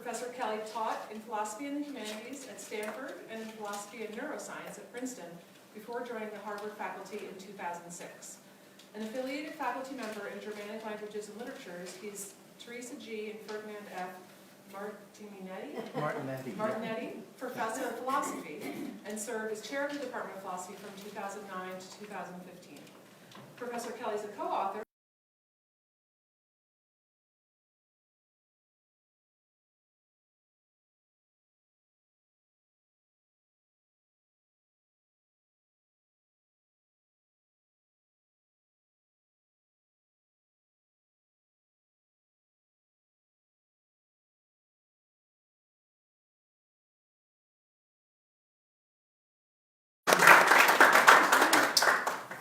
Professor Kelly taught in philosophy and the humanities at Stanford and in philosophy and neuroscience at Princeton before joining the Harvard faculty in 2006. An affiliated faculty member in Germanic languages and literatures, he's Teresa G. and Ferdinand F. Martinetti, Professor of Philosophy, and served as chair of the Department of Philosophy from 2009 to 2015. Professor Kelly is a co-author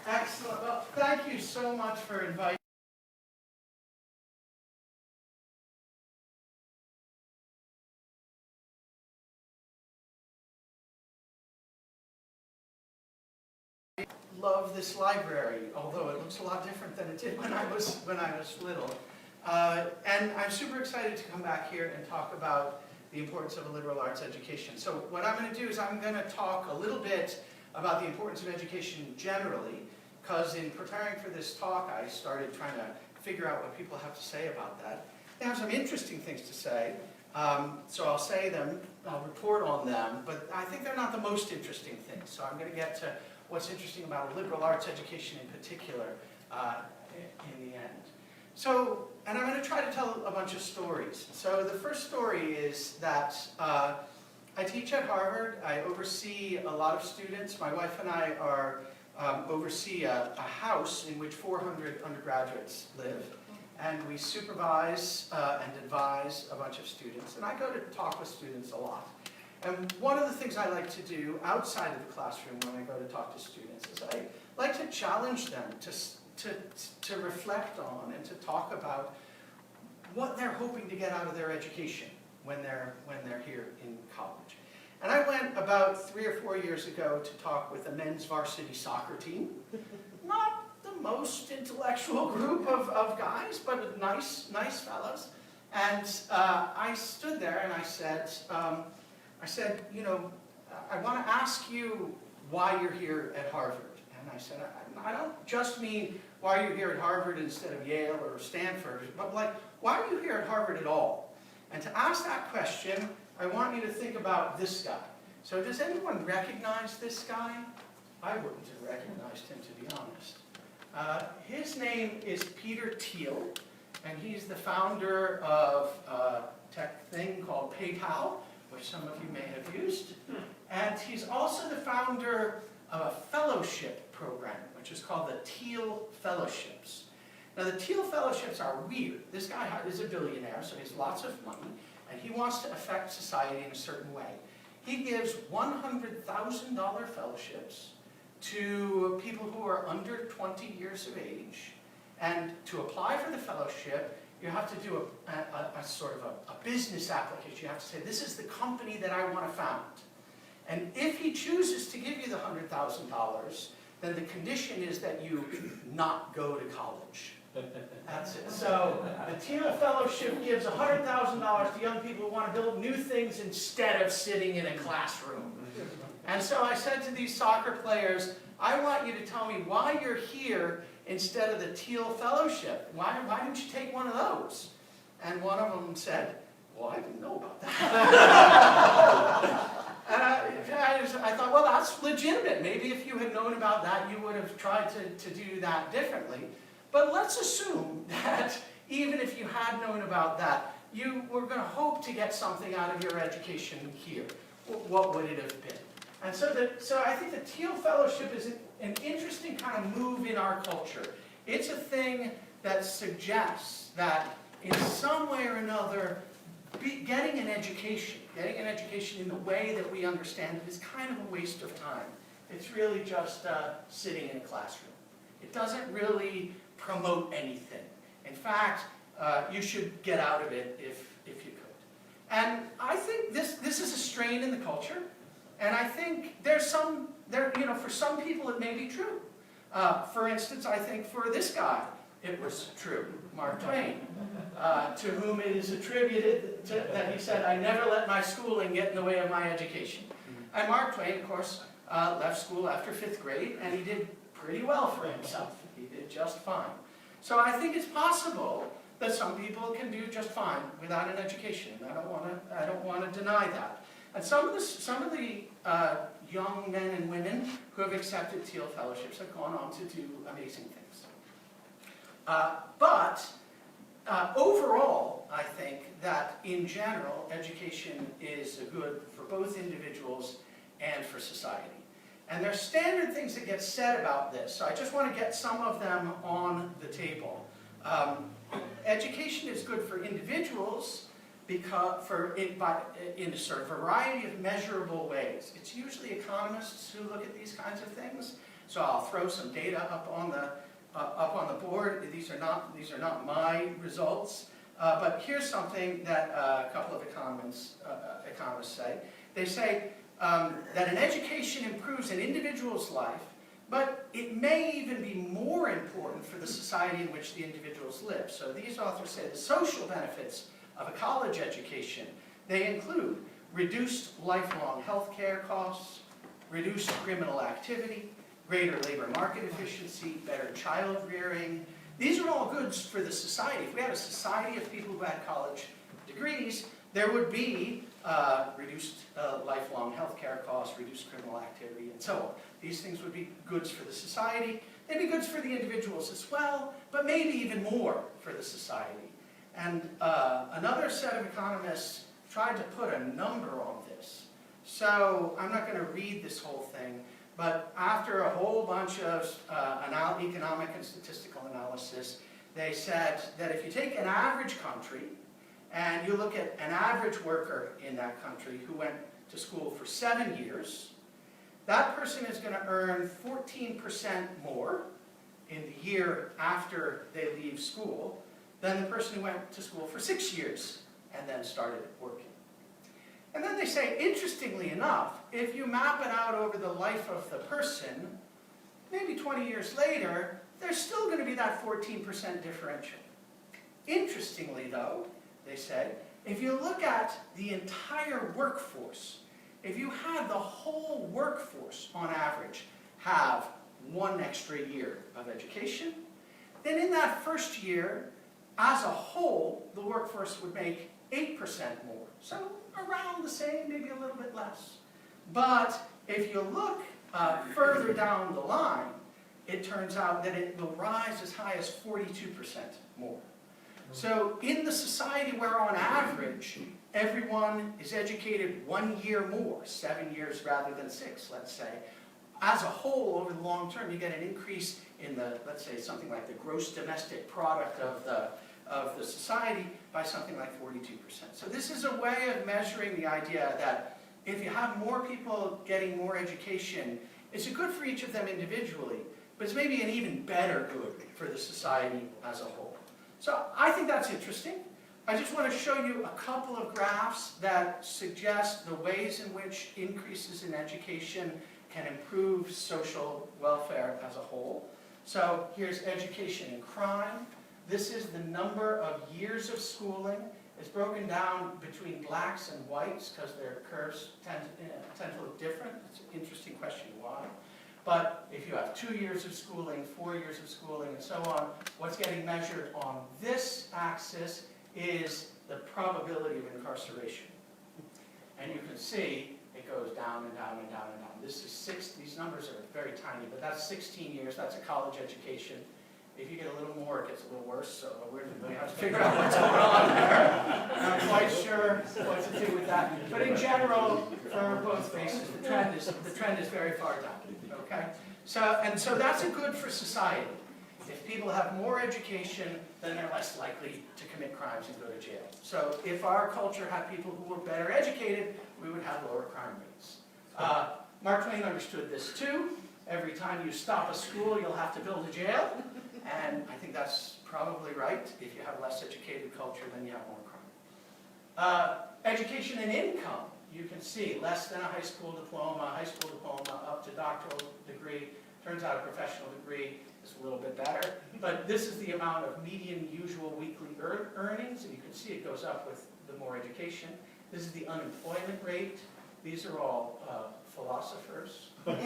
Excellent. Well, thank you so much for inviting. I love this library, although it looks a lot different than it did when I was little. And I'm super excited to come back here and talk about the importance of a liberal arts education. So what I'm going to do is I'm going to talk a little bit about the importance of education generally, because in preparing for this talk, I started trying to figure out what people have to say about that. They have some interesting things to say, so I'll say them, I'll report on them, but I think they're not the most interesting things. So I'm going to get to what's interesting about a liberal arts education in particular in the end. So, and I'm going to try to tell a bunch of stories. So the first story is that I teach at Harvard. I oversee a lot of students. My wife and I oversee a house in which 400 undergraduates live. And we supervise and advise a bunch of students. And I go to talk with students a lot. And one of the things I like to do outside of the classroom when I go to talk to students is I like to challenge them to reflect on and to talk about what they're hoping to get out of their education when they're here in college. And I went about 3 or 4 years ago to talk with a men's varsity soccer team. Not the most intellectual group of guys, but nice fellows. And I stood there and I said, you know, I want to ask you why you're here at Harvard. And I said, I don't just mean why you're here at Harvard instead of Yale or Stanford, but like, why are you here at Harvard at all? And to ask that question, I want you to think about this guy. So does anyone recognize this guy? I wouldn't have recognized him, to be honest. His name is Peter Thiel, and he's the founder of a tech thing called PayPal, which some of you may have used. And he's also the founder of a fellowship program, which is called the Thiel Fellowships. Now the Thiel Fellowships are weird. This guy is a billionaire, so he has lots of money, and he wants to affect society in a certain way. He gives $100,000 fellowships to people who are under 20 years of age, and to apply for the fellowship, you have to do a sort of a business application. You have to say, this is the company that I want to found. And if he chooses to give you the $100,000, then the condition is that you not go to college. That's it. So the Thiel Fellowship gives $100,000 to young people who want to build new things instead of sitting in a classroom. And so I said to these soccer players, I want you to tell me why you're here instead of the Thiel Fellowship. Why didn't you take one of those? And one of them said, well, I didn't know about that. And I thought, well, that's legitimate. Maybe if you had known about that, you would have tried to do that differently. But let's assume that even if you had known about that, you were going to hope to get something out of your education here. What would it have been? And so I think the Thiel Fellowship is an interesting kind of move in our culture. It's a thing that suggests that in some way or another, getting an education in the way that we understand it is kind of a waste of time. It's really just sitting in a classroom. It doesn't really promote anything. In fact, you should get out of it if you could. And I think this is a strain in the culture, and I think for some people it may be true. For instance, I think for this guy it was true. Mark Twain, to whom it is attributed that he said, "I never let my schooling get in the way of my education." And Mark Twain, of course, left school after 5th grade, and he did pretty well for himself. He did just fine. So I think it's possible that some people can do just fine without an education. I don't want to deny that. And some of the young men and women who have accepted Teal Fellowships have gone on to do amazing things. But overall, I think that in general, education is good for both individuals and for society. And there are standard things that get said about this, so I just want to get some of them on the table. Education is good for individuals because in a sort of variety of measurable ways. It's usually economists who look at these kinds of things. So I'll throw some data up on the board. These are not my results, but here's something that a couple of economists say. They say that an education improves an individual's life, but it may even be more important for the society in which the individuals live. So these authors say the social benefits of a college education, they include reduced lifelong health care costs, reduced criminal activity, greater labor market efficiency, better child rearing. These are all goods for the society. If we had a society of people who had college degrees, there would be reduced lifelong health care costs, reduced criminal activity, and so on. These things would be goods for the society. They'd be goods for the individuals as well, but maybe even more for the society. And another set of economists tried to put a number on this. So I'm not going to read this whole thing, but after a whole bunch of economic and statistical analysis, they said that if you take an average country and you look at an average worker in that country who went to school for 7 years, that person is going to earn 14% more in the year after they leave school than the person who went to school for 6 years and then started working. And then they say, interestingly enough, if you map it out over the life of the person, maybe 20 years later, there's still going to be that 14% differential. Interestingly, though, they said, if you look at the entire workforce, if you had the whole workforce, on average, have 1 extra year of education, then in that first year, as a whole, the workforce would make 8% more. So around the same, maybe a little bit less. But if you look further down the line, it turns out that it will rise as high as 42% more. So in the society where on average, everyone is educated 1 year more, 7 years rather than 6, let's say, as a whole, over the long term, you get an increase in the, let's say, something like the gross domestic product of the society by something like 42%. So this is a way of measuring the idea that if you have more people getting more education, it's a good for each of them individually, but it's maybe an even better good for the society as a whole. So I think that's interesting. I just want to show you a couple of graphs that suggest the ways in which increases in education can improve social welfare as a whole. So here's education and crime. This is the number of years of schooling. It's broken down between blacks and whites because their curves tend to look different. It's an interesting question why. But if you have 2 years of schooling, 4 years of schooling, and so on, what's getting measured on this axis is the probability of incarceration. And you can see it goes down and down and down and down. This is these numbers are very tiny, but that's 16 years. That's a college education. If you get a little more, it gets a little worse, so we have to figure out what's going on there. I'm not quite sure what to do with that. But in general, for both faces, the trend is very far down. Okay? So that's a good for society. If people have more education, then they're less likely to commit crimes and go to jail. So if our culture had people who were better educated, we would have lower crime rates. Mark Twain understood this too. Every time you stop a school, you'll have to build a jail. And I think that's probably right. If you have less educated culture, then you have more crime. Education and income. You can see less than a high school diploma up to doctoral degree, Turns out a professional degree is a little bit better, but this is the amount of median usual weekly earnings, and you can see it goes up with the more education. This is the unemployment rate. These are all philosophers. But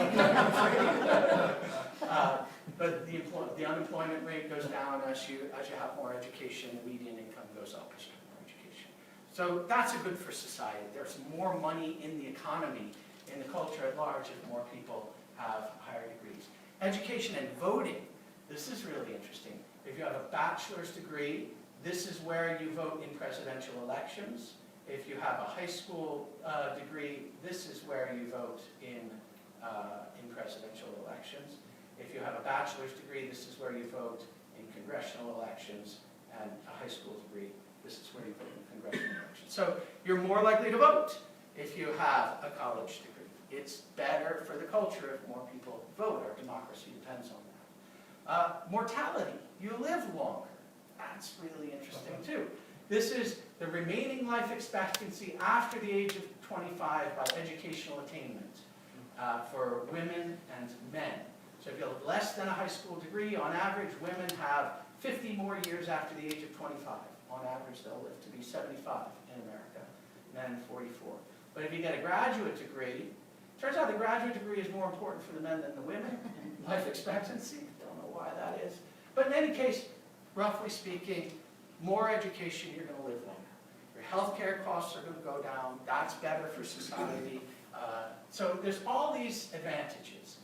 the unemployment rate goes down as you have more education. The median income goes up as you have more education. So that's good for society. There's more money in the economy, in the culture at large, if more people have higher degrees. Education and voting. This is really interesting. If you have a bachelor's degree, this is where you vote in presidential elections. If you have a high school degree, this is where you vote in presidential elections. If you have a bachelor's degree, this is where you vote in congressional elections, and a high school degree, this is where you vote in congressional elections. So you're more likely to vote if you have a college degree. It's better for the culture if more people vote. Our democracy depends on that. Mortality. You live longer. That's really interesting too. This is the remaining life expectancy after the age of 25 by educational attainment for women and men. So if you have less than a high school degree, on average, women have 50 more years after the age of 25. On average, they'll live to be 75 in America, men 44. But if you get a graduate degree, turns out the graduate degree is more important for the men than the women in life expectancy. Don't know why that is. But in any case, roughly speaking, more education, you're going to live longer. Your healthcare costs are going to go down. That's better for society. So there's all these advantages.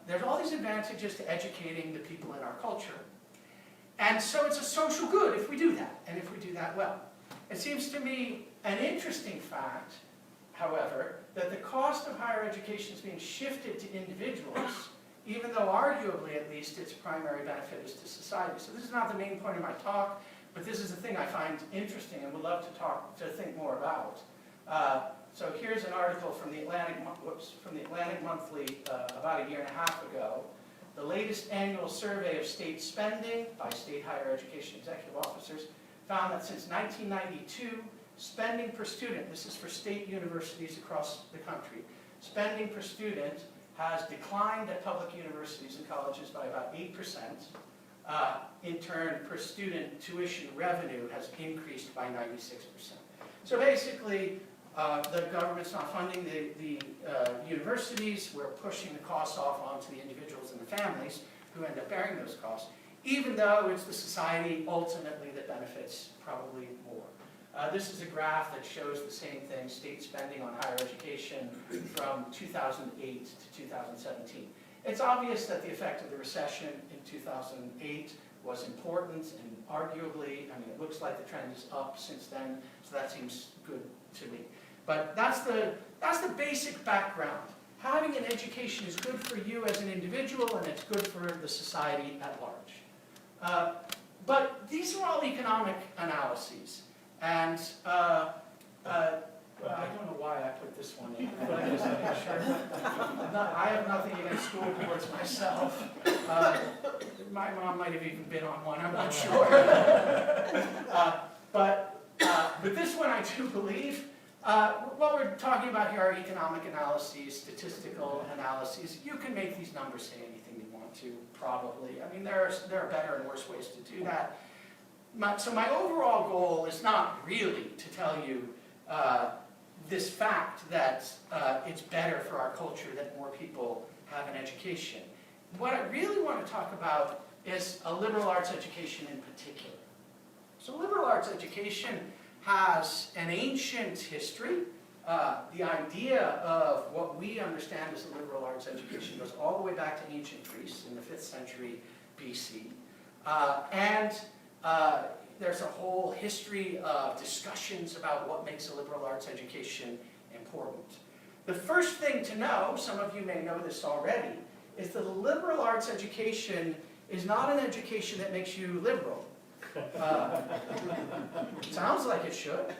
There's all these advantages to educating the people in our culture. And so it's a social good if we do that, and if we do that well. It seems to me an interesting fact, however, that the cost of higher education is being shifted to individuals, even though arguably, at least, its primary benefit is to society. So this is not the main point of my talk, but this is a thing I find interesting and would love to think more about. So here's an article from the Atlantic Monthly about a year and a half ago. The latest annual survey of state spending by state higher education executive officers found that since 1992, spending per student, this is for state universities across the country, spending per student has declined at public universities and colleges by about 8%. In turn, per student tuition revenue has increased by 96%. So basically, the government's not funding the universities. We're pushing the costs off onto the individuals and the families who end up bearing those costs, even though it's the society ultimately that benefits probably more. This is a graph that shows the same thing, state spending on higher education from 2008 to 2017. It's obvious that the effect of the recession in 2008 was important, and arguably, I mean, it looks like the trend is up since then, so that seems good to me. But that's the basic background. Having an education is good for you as an individual, and it's good for the society at large. But these are all economic analyses. And I don't know why I put this one in. I have nothing against school boards myself. My mom might have even been on one, I'm not sure. But this one I do believe. What we're talking about here are economic analyses, statistical analyses. You can make these numbers say anything you want to, probably. I mean, there are better and worse ways to do that. So my overall goal is not really to tell you this fact that it's better for our culture that more people have an education. What I really want to talk about is a liberal arts education in particular. So liberal arts education has an ancient history. The idea of what we understand as the liberal arts education goes all the way back to ancient Greece in the 5th century BC. There's a whole history of discussions about what makes a liberal arts education important. The first thing to know, some of you may know this already, is that a liberal arts education is not an education that makes you liberal. Sounds like it should,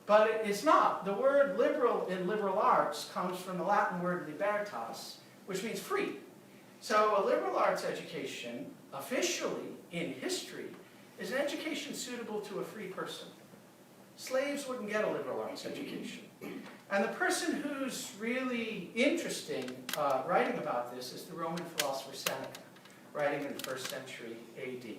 but it's not. The word liberal in liberal arts comes from the Latin word libertas, which means free. So a liberal arts education, officially in history, is an education suitable to a free person. Slaves wouldn't get a liberal arts education. And the person who's really interesting writing about this is the Roman philosopher Seneca, writing in the 1st century AD.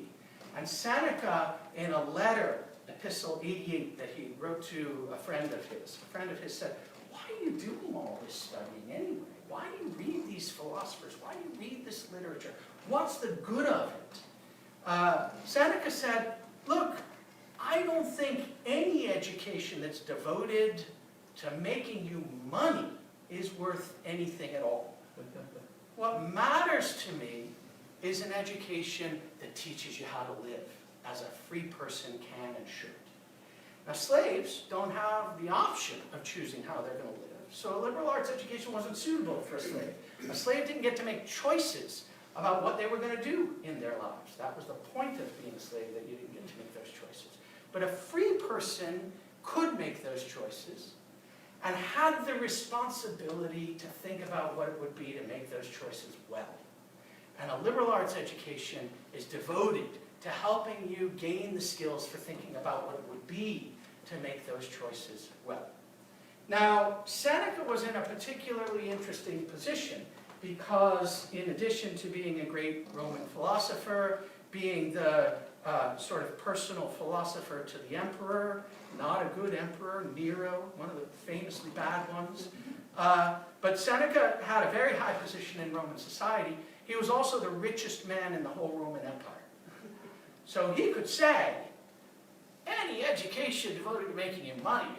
And Seneca, in a letter, Epistle 88, that he wrote to a friend of his said, "Why are you doing all this studying anyway? Why do you read these philosophers? Why do you read this literature? What's the good of it?" Seneca said, "Look, I don't think any education that's devoted to making you money is worth anything at all. What matters to me is an education that teaches you how to live as a free person can and should." Now, slaves don't have the option of choosing how they're going to live, so a liberal arts education wasn't suitable for a slave. A slave didn't get to make choices about what they were going to do in their lives. That was the point of being a slave, that you didn't get to make those choices. But a free person could make those choices and had the responsibility to think about what it would be to make those choices well. And a liberal arts education is devoted to helping you gain the skills for thinking about what it would be to make those choices well. Now, Seneca was in a particularly interesting position because in addition to being a great Roman philosopher, being the sort of personal philosopher to the emperor, not a good emperor, Nero, one of the famously bad ones, but Seneca had a very high position in Roman society. He was also the richest man in the whole Roman Empire. So he could say, any education devoted to making you money,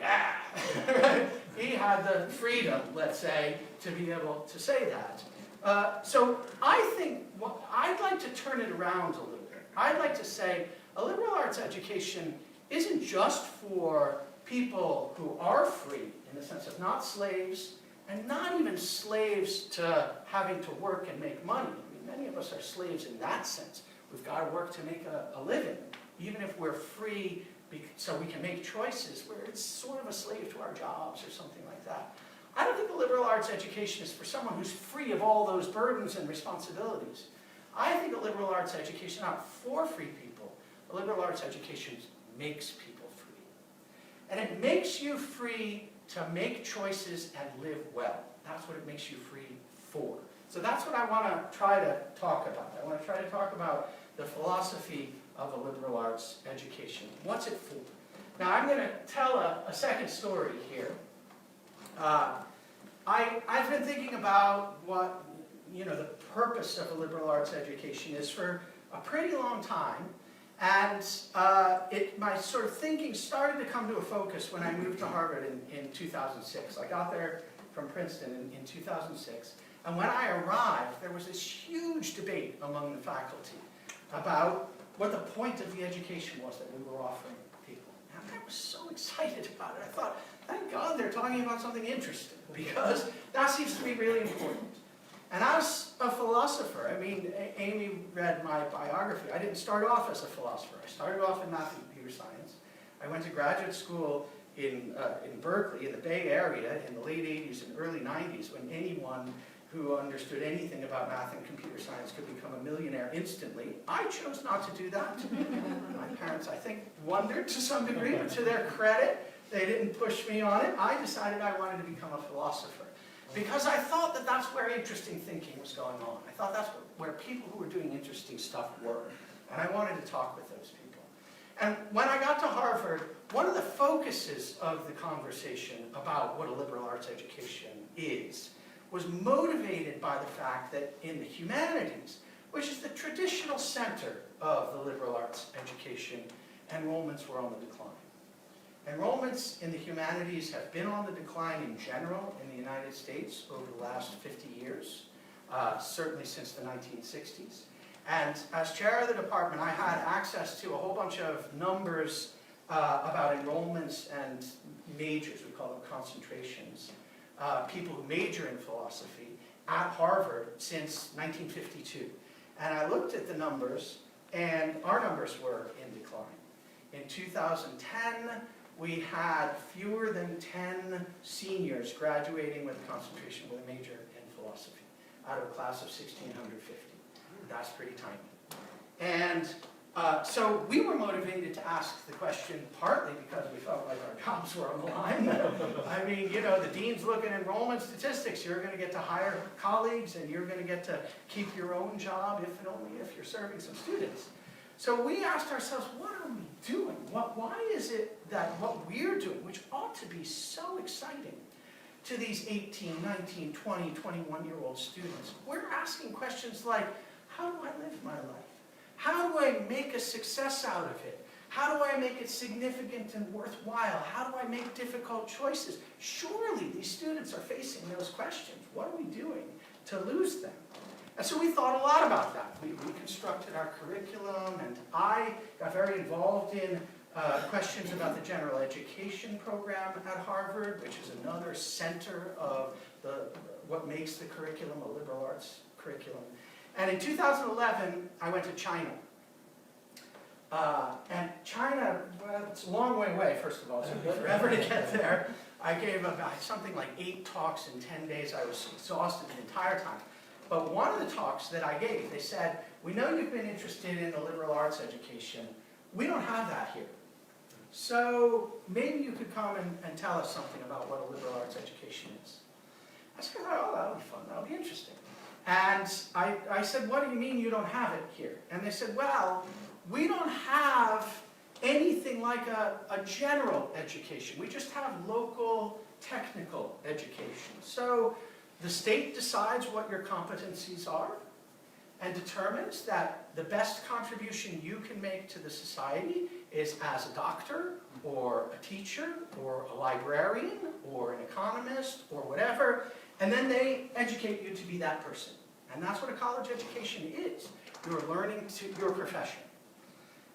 He had the freedom, let's say, to be able to say that. So I think, I'd like to turn it around a little bit. I'd like to say a liberal arts education isn't just for people who are free, in the sense of not slaves, and not even slaves to having to work and make money. I mean, many of us are slaves in that sense. We've got to work to make a living. Even if we're free so we can make choices, where it's sort of a slave to our jobs or something like that. I don't think a liberal arts education is for someone who's free of all those burdens and responsibilities. I think a liberal arts education is not for free people. A liberal arts education makes people free. And it makes you free to make choices and live well. That's what it makes you free for. So that's what I want to try to talk about. I want to try to talk about the philosophy of a liberal arts education. What's it for? Now I'm going to tell a second story here. I've been thinking about what the purpose of a liberal arts education is for a pretty long time, and my sort of thinking started to come to a focus when I moved to Harvard in 2006. I got there from Princeton in 2006, and when I arrived, there was this huge debate among the faculty about what the point of the education was that we were offering people. And I was so excited about it. I thought, thank God they're talking about something interesting, because that seems to be really important. And as a philosopher, I mean, Amy read my biography. I didn't start off as a philosopher. I started off in math and computer science. I went to graduate school in Berkeley, in the Bay Area, in the late 80s and early 90s, when anyone who understood anything about math and computer science could become a millionaire instantly. I chose not to do that. My parents, I think, wondered to some degree, but to their credit, they didn't push me on it. I decided I wanted to become a philosopher because I thought that that's where interesting thinking was going on. I thought that's where people who were doing interesting stuff were, and I wanted to talk with those people. And when I got to Harvard, one of the focuses of the conversation about what a liberal arts education is was motivated by the fact that in the humanities, which is the traditional center of the liberal arts education, enrollments were on the decline. Enrollments in the humanities have been on the decline in general in the United States over the last 50 years, certainly since the 1960s. And as chair of the department, I had access to a whole bunch of numbers about enrollments and majors, we call them concentrations, people who major in philosophy at Harvard since 1952. And I looked at the numbers, and our numbers were in decline. In 2010, we had fewer than 10 seniors graduating with a concentration with a major in philosophy out of a class of 1,650. That's pretty tiny. And So we were motivated to ask the question partly because we felt like our jobs were on the line. I mean, you know, the dean's looking at enrollment statistics. You're going to get to hire colleagues and you're going to get to keep your own job if and only if you're serving some students. So we asked ourselves, what are we doing? Why is it that what we're doing, which ought to be so exciting to these 18, 19, 20, 21-year-old students, we're asking questions like, how do I live my life? How do I make a success out of it? How do I make it significant and worthwhile? How do I make difficult choices? Surely these students are facing those questions. What are we doing to lose them? And so we thought a lot about that. We reconstructed our curriculum, and I got very involved in questions about the general education program at Harvard, which is another center of what makes the curriculum a liberal arts curriculum. And in 2011, I went to China. And China, well, it's a long way away, first of all. It took me forever to get there. I gave about something like 8 talks in 10 days. I was exhausted the entire time. But one of the talks that I gave, they said, we know you've been interested in the liberal arts education. We don't have that here. So maybe you could come and tell us something about what a liberal arts education is. I said, oh, that'll be fun. That'll be interesting. And I said, what do you mean you don't have it here? And they said, well, we don't have anything like a general education. We just have local technical education. So the state decides what your competencies are and determines that the best contribution you can make to the society is as a doctor or a teacher or a librarian or an economist or whatever, and then they educate you to be that person. And that's what a college education is. You're learning your profession.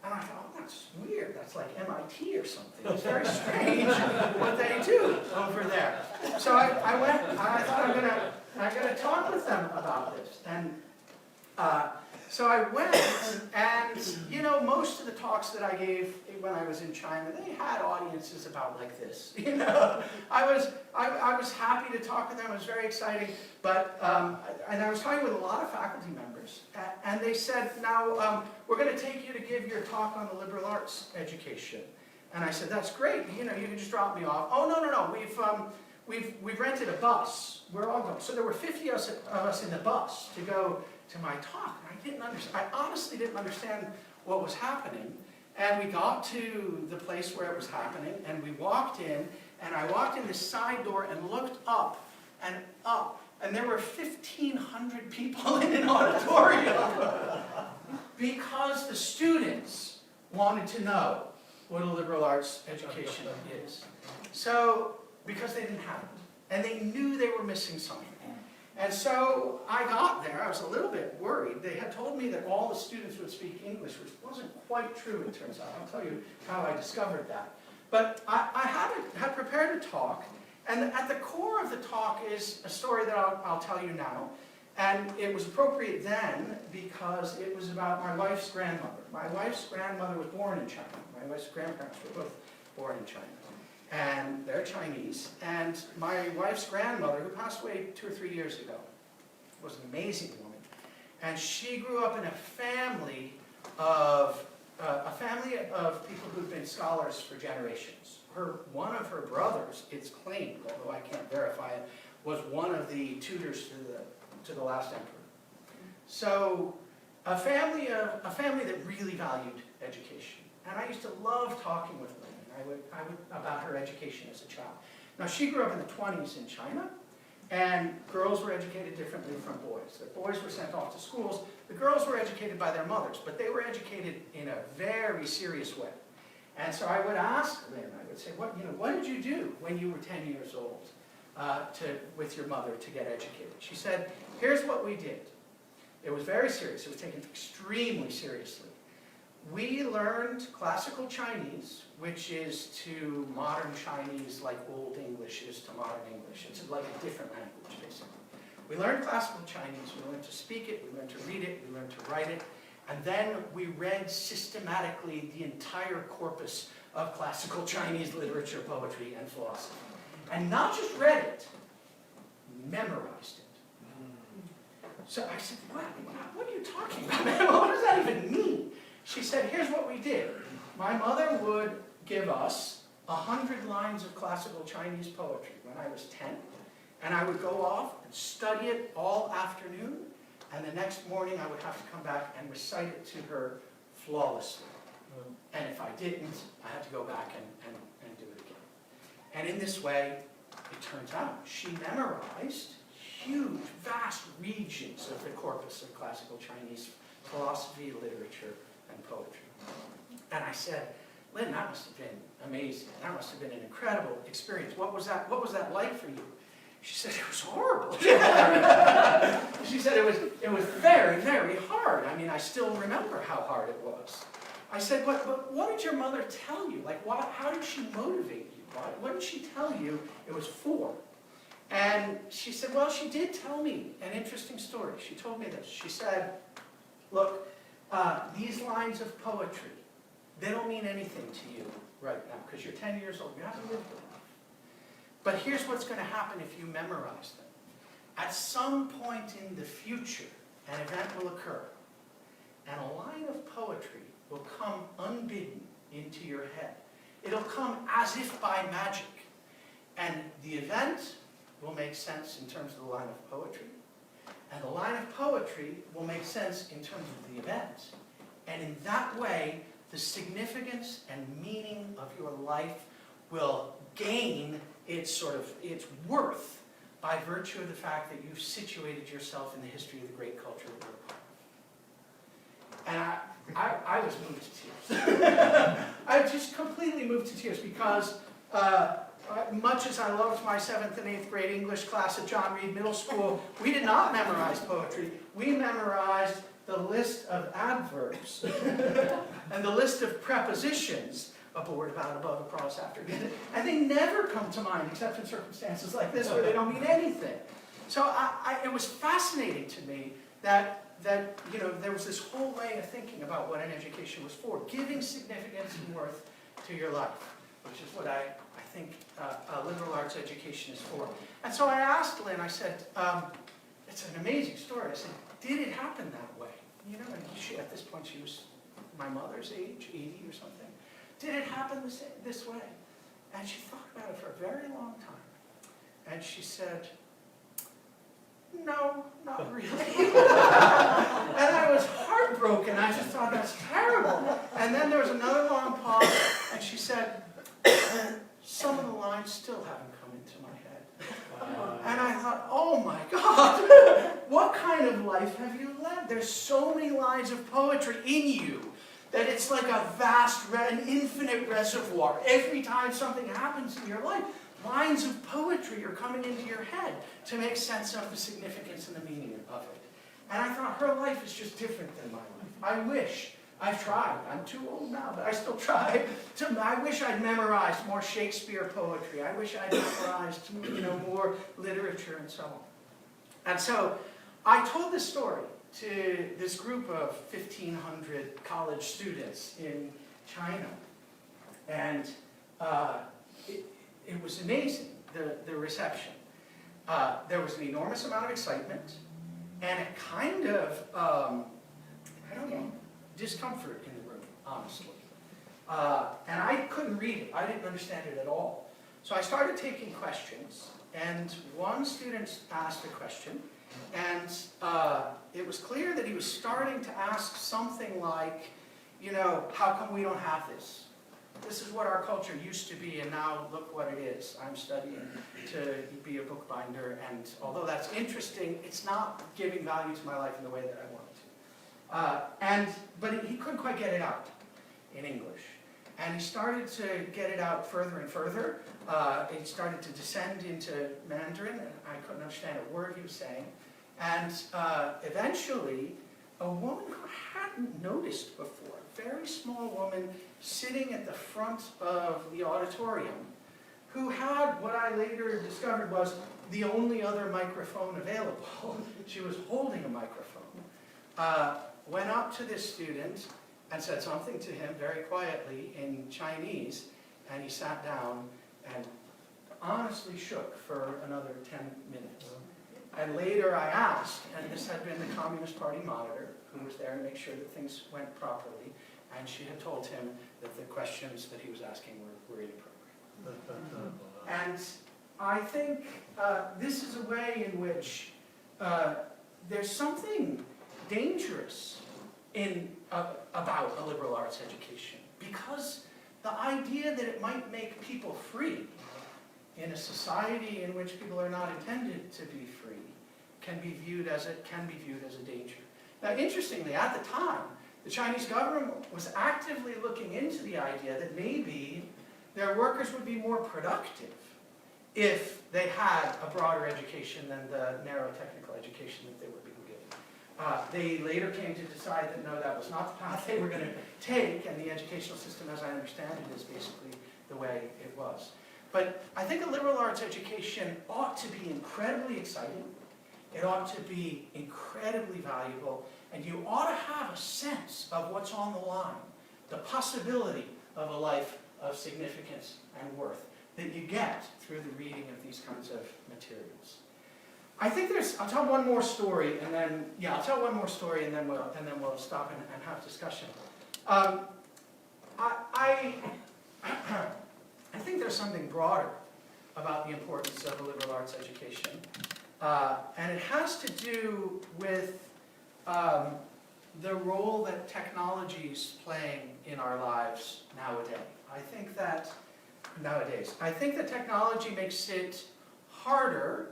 And I thought, oh, that's weird. That's like MIT or something. It's very strange what they do over there. So I went, and I thought I'm gonna talk with them about this. And so I went, and you know, most of the talks that I gave when I was in China, they had audiences about like this. You know, I was happy to talk with them. It was very exciting. But and I was talking with a lot of faculty members, and they said, now we're going to take you to give your talk on the liberal arts education. And I said, that's great. You know, you can just drop me off. Oh no, we've rented a bus. We're all going. So there were 50 of us in the bus to go to my talk. And I didn't understand. I honestly didn't understand what was happening. And we got to the place where it was happening, and we walked in, and I walked in this side door and looked up, and there were 1,500 people in an auditorium because the students wanted to know what a liberal arts education is. So, because they didn't have it, and they knew they were missing something. And so I got there, I was a little bit worried. They had told me that all the students would speak English, which wasn't quite true, it turns out. I'll tell you how I discovered that. But I had prepared a talk, and at the core of the talk is a story that I'll tell you now. And it was appropriate then because it was about my wife's grandmother. My wife's grandmother was born in China. My wife's grandparents were both born in China. And they're Chinese. And my wife's grandmother, who passed away 2 or 3 years ago, was an amazing woman. And she grew up in a family of people who've been scholars for generations. One of her brothers, it's claimed, although I can't verify it, was one of the tutors to the last emperor. So a family that really valued education. And I used to love talking with women. I would about her education as a child. Now she grew up in the 20s in China, and girls were educated differently from boys. The boys were sent off to schools. The girls were educated by their mothers, but they were educated in a very serious way. And so I would ask them, I would say, what did you do when you were 10 years old with your mother to get educated? She said, here's what we did. It was very serious. It was taken extremely seriously. We learned classical Chinese, which is to modern Chinese like Old English is to modern English. It's like a different language, basically. We learned classical Chinese. We learned to speak it. We learned to read it. We learned to write it. And then we read systematically the entire corpus of classical Chinese literature, poetry, and philosophy. And not just read it, memorized it. So I said, what are you talking about? What does that even mean? she said, here's what we did. My mother would give us 100 lines of classical Chinese poetry when I was 10, and I would go off and study it all afternoon, and the next morning I would have to come back and recite it to her flawlessly. And if I didn't, I had to go back and do it again. And in this way, it turns out, she memorized huge, vast regions of the corpus of classical Chinese philosophy, literature, and poetry. And I said, Lynn, that must have been amazing. That must have been an incredible experience. What was that like for you? She said, it was horrible. She said, it was very, very hard. I mean, I still remember how hard it was. I said, but what did your mother tell you? Like, how did she motivate you? What did she tell you it was for? And she said, well, she did tell me an interesting story. She told me this. She said, look, these lines of poetry, they don't mean anything to you right now, because you're 10 years old. You haven't lived a life. But here's what's going to happen if you memorize them. At some point in the future, an event will occur, and a line of poetry will come unbidden into your head. It'll come as if by magic. And the event will make sense in terms of the line of poetry, and the line of poetry will make sense in terms of the event. And in that way, the significance and meaning of your life will gain its worth by virtue of the fact that you've situated yourself in the history of the great culture that you're a part of. And I was moved to tears. I was just completely moved to tears because much as I loved my 7th and 8th grade English class at John Reed Middle School, we did not memorize poetry. We memorized the list of adverbs and the list of prepositions, aboard, about, above, across, after, and they never come to mind except in circumstances like this where they don't mean anything. So it was fascinating to me that there was this whole way of thinking about what an education was for, giving significance and worth to your life, which is what I think a liberal arts education is for. And so I asked Lynn, I said, it's an amazing story. I said, did it happen that way? You know, and at this point she was my mother's age, 80 or something. Did it happen this way? And she thought about it for a very long time. And she said, no, not really. And I was heartbroken. I just thought, that's terrible. And then there was another long pause, and she said, some of the lines still haven't come into my head. And I thought, oh my God, what kind of life have you led? There's so many lines of poetry in you that it's like a vast, an infinite reservoir. Every time something happens in your life, lines of poetry are coming into your head to make sense of the significance and the meaning of it. And I thought, her life is just different than my life. I wish, I've tried, I'm too old now, but I still try. I wish I'd memorized more Shakespeare poetry. I wish I'd memorized more literature and so on. And so I told this story to this group of 1,500 college students in China. And it was amazing, the reception. There was an enormous amount of excitement and a kind of, I don't know, discomfort in the room, honestly. And I couldn't read it. I didn't understand it at all. So I started taking questions, and one student asked a question, and it was clear that he was starting to ask something like, how come we don't have this? This is what our culture used to be, and now look what it is. I'm studying to be a bookbinder, and although that's interesting, it's not giving value to my life in the way that I want it to. But he couldn't quite get it out in English. And he started to get it out further and further. It started to descend into Mandarin, and I couldn't understand a word he was saying. And eventually, a woman who I hadn't noticed before, a very small woman sitting at the front of the auditorium, who had what I later discovered was the only other microphone available. She was holding a microphone. Went up to this student and said something to him very quietly in Chinese, and he sat down and honestly shook for another 10 minutes. And later I asked, and this had been the Communist Party monitor, who was there to make sure that things went properly, and she had told him that the questions that he was asking were inappropriate. And I think this is a way in which there's something dangerous about a liberal arts education, because the idea that it might make people free in a society in which people are not intended to be free can be viewed as a danger. Now, interestingly, at the time, the Chinese government was actively looking into the idea that maybe their workers would be more productive if they had a broader education than the narrow technical education that they were being given. They later came to decide that no, that was not the path they were going to take, and the educational system, as I understand it, is basically the way it was. But I think a liberal arts education ought to be incredibly exciting. It ought to be incredibly valuable, and you ought to have a sense of what's on the line, the possibility of a life of significance and worth that you get through the reading of these kinds of materials. I think I'll tell one more story, and then, I'll tell one more story, and then we'll stop and have discussion. I think there's something broader about the importance of a liberal arts education. And it has to do with the role that technology is playing in our lives nowadays. I think that technology makes it harder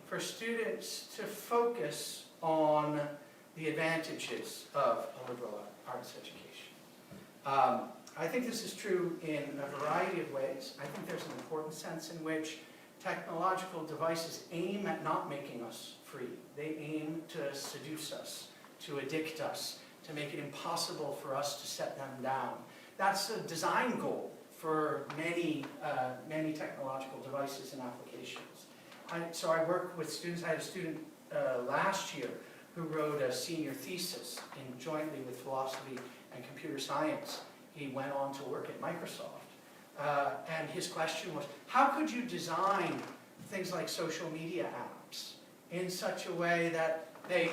for students to focus on the advantages of a liberal arts education. I think this is true in a variety of ways. I think there's an important sense in which technological devices aim at not making us free. They aim to seduce us, to addict us, to make it impossible for us to set them down. That's a design goal for many technological devices and applications. So I work with students. I had a student last year who wrote a senior thesis jointly with philosophy and computer science. He went on to work at Microsoft. And his question was, how could you design things like social media apps in such a way that they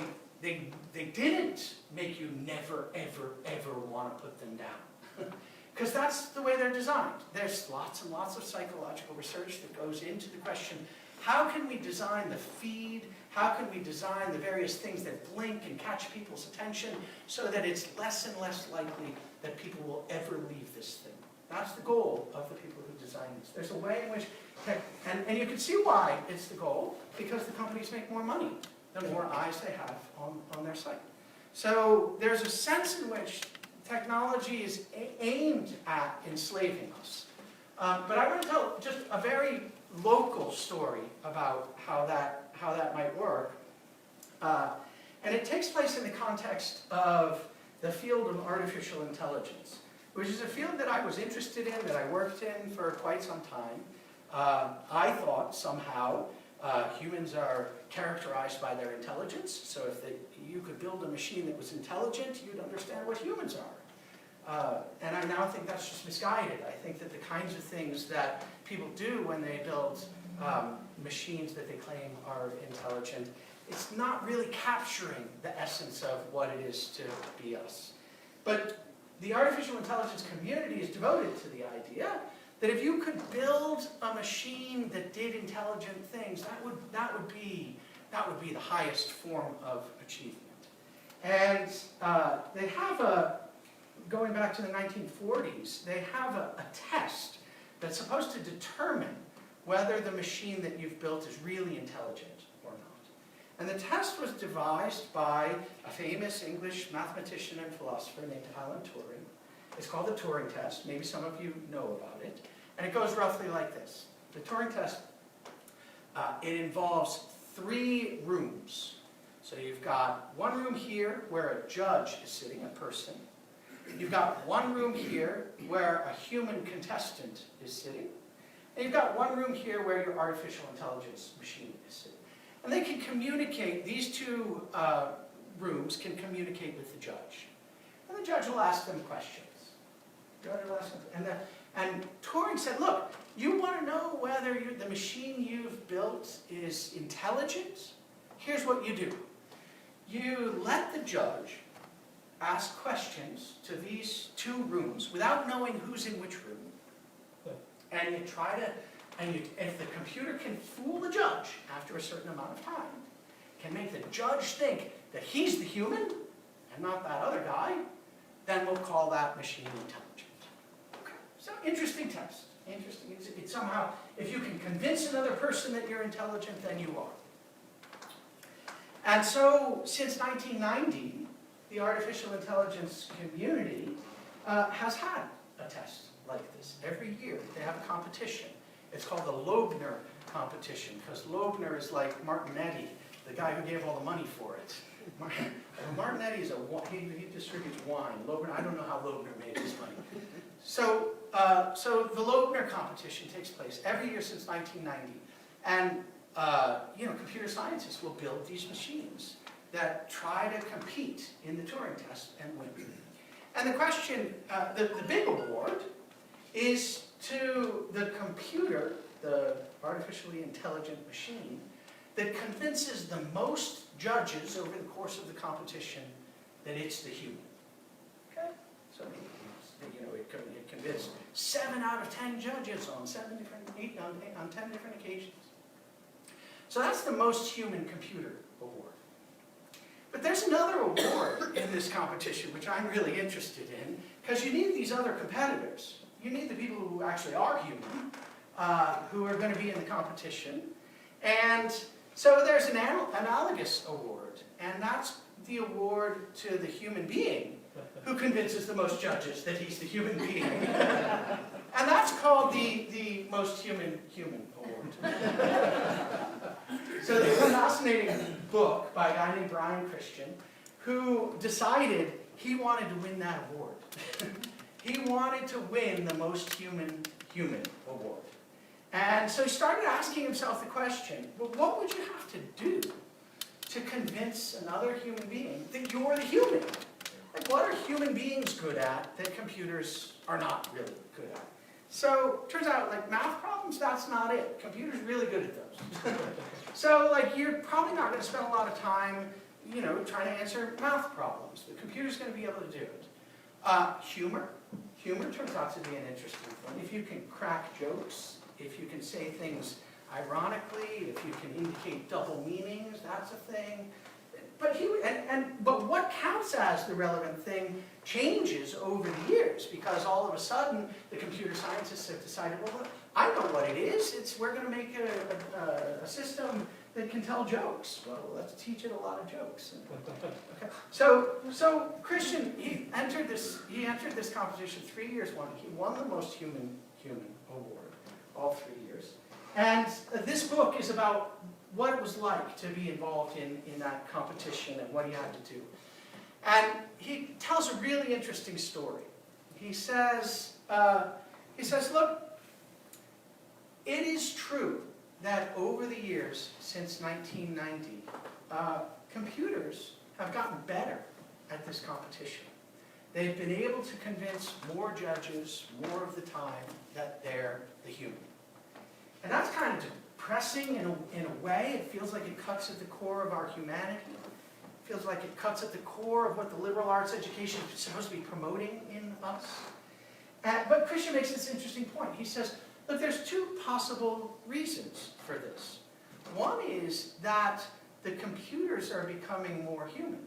didn't make you never, ever, ever want to put them down? Because that's the way they're designed. There's lots and lots of psychological research that goes into the question, how can we design the feed? How can we design the various things that blink and catch people's attention so that it's less and less likely that people will ever leave this thing? That's the goal of the people who design this. There's a way in which, and you can see why it's the goal, because the companies make more money the more eyes they have on their site. So there's a sense in which technology is aimed at enslaving us. But I want to tell just a very local story about how that might work. And it takes place in the context of the field of artificial intelligence, which is a field that I was interested in, that I worked in for quite some time. I thought somehow humans are characterized by their intelligence, so if you could build a machine that was intelligent, you'd understand what humans are. And I now think that's just misguided. I think that the kinds of things that people do when they build machines that they claim are intelligent, it's not really capturing the essence of what it is to be us. But the artificial intelligence community is devoted to the idea that if you could build a machine that did intelligent things, that would be the highest form of achievement. And they have going back to the 1940s, they have a test that's supposed to determine whether the machine that you've built is really intelligent or not. And the test was devised by a famous English mathematician and philosopher named Alan Turing. It's called the Turing Test. Maybe some of you know about it. And it goes roughly like this. The Turing Test, it involves 3 rooms. So you've got one room here where a judge is sitting, a person. You've got one room here where a human contestant is sitting. And you've got one room here where your artificial intelligence machine is sitting. And they can communicate, these 2 rooms can communicate with the judge. And the judge will ask them questions. And Turing said, look, you want to know whether the machine you've built is intelligent? Here's what you do. You let the judge ask questions to these two rooms without knowing who's in which room. And you try to, if the computer can fool the judge after a certain amount of time, can make the judge think that he's the human and not that other guy, then we'll call that machine intelligent. Okay. So interesting test. Interesting. It's somehow, if you can convince another person that you're intelligent, then you are. And so, since 1990, the artificial intelligence community has had a test like this. Every year, they have a competition. It's called the Loebner Competition, because Loebner is like Martinetti, the guy who gave all the money for it. Martinetti is he distributes wine. Loebner, I don't know how Loebner made his money. So the Loebner Competition takes place every year since 1990. And computer scientists will build these machines that try to compete in the Turing Test and win. And the question, the big award, is to the computer, the artificially intelligent machine, that convinces the most judges over the course of the competition that it's the human. Okay? So, it convinced 7 out of 10 judges on 10 different occasions. So that's the most human computer award. But there's another award in this competition, which I'm really interested in, because you need these other competitors. You need the people who actually are human, who are going to be in the competition. And so there's an analogous award, and that's the award to the human being who convinces the most judges that he's the human being. And that's called the most human award. So there's a fascinating book by a guy named Brian Christian who decided he wanted to win that award. He wanted to win the most human award. And so he started asking himself the question, well, what would you have to do to convince another human being that you're the human? Like, what are human beings good at that computers are not really good at? So, turns out, like, math problems, that's not it. Computers are really good at those. So, like, you're probably not going to spend a lot of time, trying to answer math problems. The computer's going to be able to do it. Humor turns out to be an interesting thing. If you can crack jokes, if you can say things ironically, if you can indicate double meanings, that's a thing. But what counts as the relevant thing changes over the years, because all of a sudden the computer scientists have decided, well, I know what it is. We're going to make a system that can tell jokes. Well, let's teach it a lot of jokes. Okay. So Christian, he entered this competition 3 years. He won the most human award all 3 years. And this book is about what it was like to be involved in that competition and what he had to do. And he tells a really interesting story. He says, look, it is true that over the years since 1990, computers have gotten better at this competition. They've been able to convince more judges more of the time that they're the human. And that's kind of depressing in a way. It feels like it cuts at the core of our humanity. It feels like it cuts at the core of what the liberal arts education is supposed to be promoting in us. But Christian makes this interesting point. He says, look, there's 2 possible reasons for this. One is that the computers are becoming more human.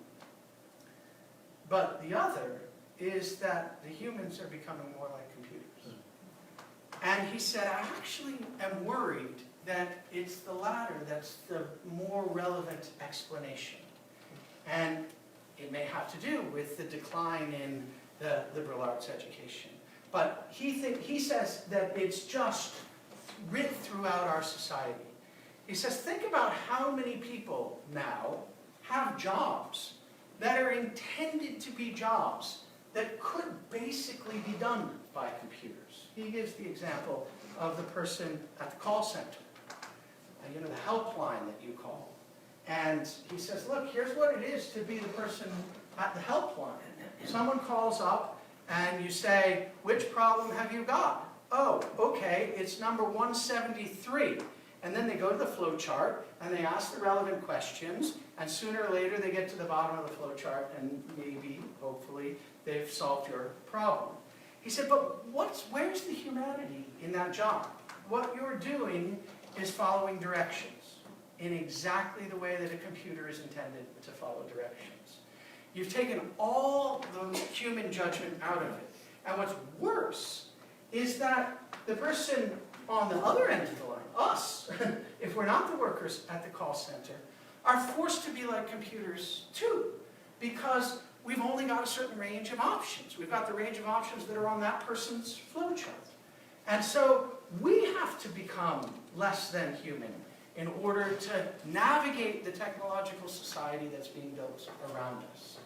But the other is that the humans are becoming more like computers. And he said, I actually am worried that it's the latter that's the more relevant explanation. And it may have to do with the decline in the liberal arts education. But he says that it's just writ throughout our society. He says, think about how many people now have jobs that are intended to be jobs that could basically be done by computers. He gives the example of the person at the call center, the helpline that you call. And he says, look, here's what it is to be the person at the helpline. Someone calls up and you say, which problem have you got? Oh, okay, it's number 173. and then they go to the flow chart, and they ask the relevant questions, and sooner or later they get to the bottom of the flow chart, and maybe, hopefully, they've solved your problem. He said, but where's the humanity in that job? What you're doing is following directions in exactly the way that a computer is intended to follow directions. You've taken all the human judgment out of it. And what's worse is that the person on the other end of the line, us, if we're not the workers at the call center, are forced to be like computers too, because we've only got a certain range of options. We've got the range of options that are on that person's flowchart. And so we have to become less than human in order to navigate the technological society that's being built around us.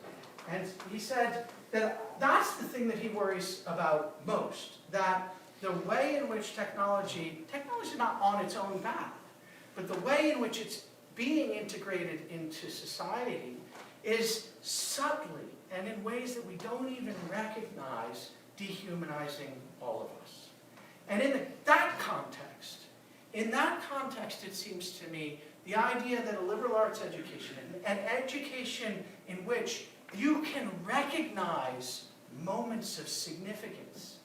And he said that that's the thing that he worries about most, that the way in which technology is not on its own bad, but the way in which it's being integrated into society is subtly and in ways that we don't even recognize dehumanizing all of us. And in that context, it seems to me, the idea that a liberal arts education, an education in which you can recognize moments of significance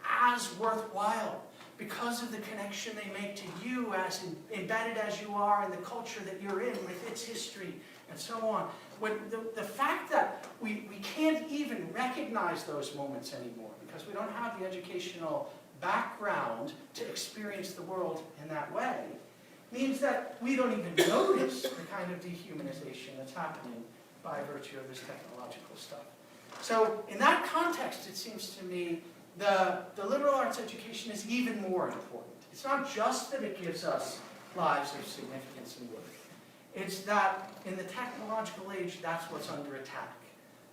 as worthwhile because of the connection they make to you, as embedded as you are in the culture that you're in with its history and so on. When the fact that we can't even recognize those moments anymore because we don't have the educational background to experience the world in that way means that we don't even notice the kind of dehumanization that's happening by virtue of this technological stuff. So in that context, it seems to me, the liberal arts education is even more important. It's not just that it gives us lives of significance and worth. It's that in the technological age, that's what's under attack.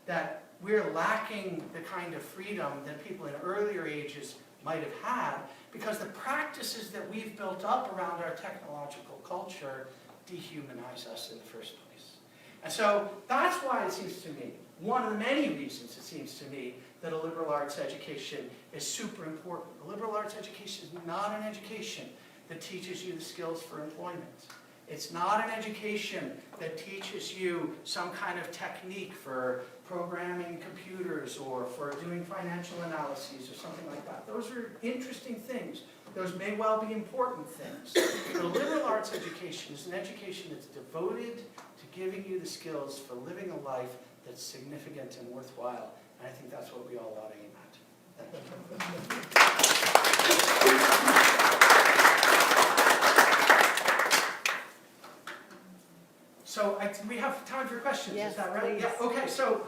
That we're lacking the kind of freedom that people in earlier ages might have had because the practices that we've built up around our technological culture dehumanize us in the first place. And so that's why it seems to me, one of the many reasons it seems to me that a liberal arts education is super important. A liberal arts education is not an education that teaches you the skills for employment. It's not an education that teaches you some kind of technique for programming computers or for doing financial analyses or something like that. Those are interesting things. Those may well be important things. The liberal arts education is an education that's devoted to giving you the skills for living a life that's significant and worthwhile. And I think that's what we all ought to aim at. So we have time for questions, Yes, is that right? please. Yeah, okay, so,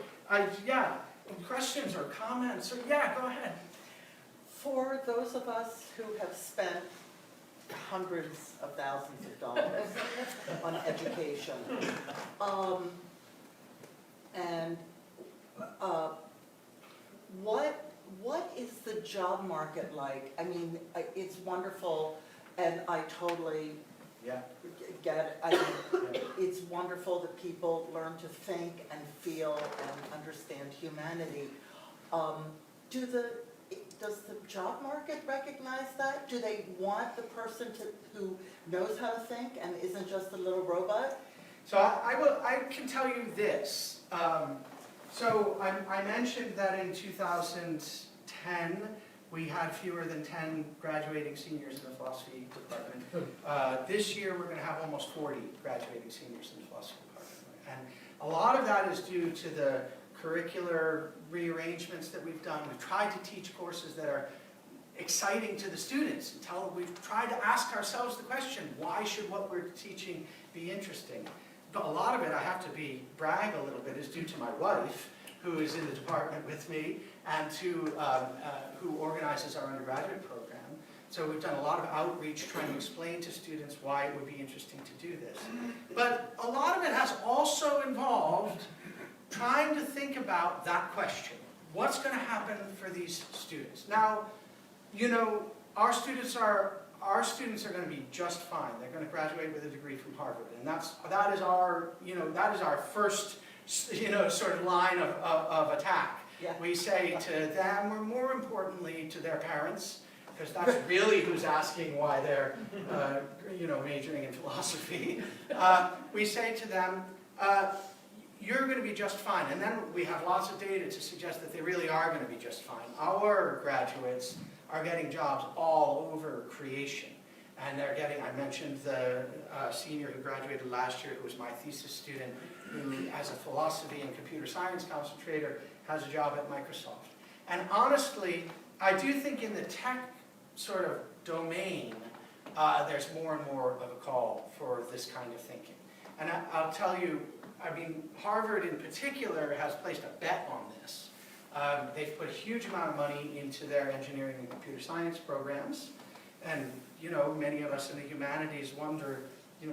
questions or comments, or, yeah, go ahead. For those of us who have spent hundreds of thousands of dollars on education, what is the job market like? I mean, it's wonderful, and I totally get it. I mean, it's wonderful that people learn to think and feel and understand humanity. Does the job market recognize that? Do they want the person who knows how to think and isn't just a little robot? So I can tell you this. So I mentioned that in 2010, we had fewer than 10 graduating seniors in the philosophy department. This year, we're going to have almost 40 graduating seniors in the philosophy department. And a lot of that is due to the curricular rearrangements that we've done. We've tried to teach courses that are exciting to the students. We've tried to ask ourselves the question, why should what we're teaching be interesting? But a lot of it, I have to brag a little bit, is due to my wife, who is in the department with me, and who organizes our undergraduate program. So we've done a lot of outreach trying to explain to students why it would be interesting to do this. But a lot of it has also involved trying to think about that question. What's going to happen for these students? Now, you know, our students are going to be just fine. They're going to graduate with a degree from Harvard, and that is our first, sort of line of attack. Yeah. We say to them, or more importantly to their parents, because that's really who's asking why they're majoring in philosophy. We say to them, you're going to be just fine. And then we have lots of data to suggest that they really are going to be just fine. Our graduates are getting jobs all over creation. And they're getting, I mentioned the senior who graduated last year, who was my thesis student, who as a philosophy and computer science concentrator has a job at Microsoft. And honestly, I do think in the tech sort of domain, there's more and more of a call for this kind of thinking. And I'll tell you, I mean, Harvard in particular has placed a bet on this. They've put a huge amount of money into their engineering and computer science programs. And, many of us in the humanities wonder,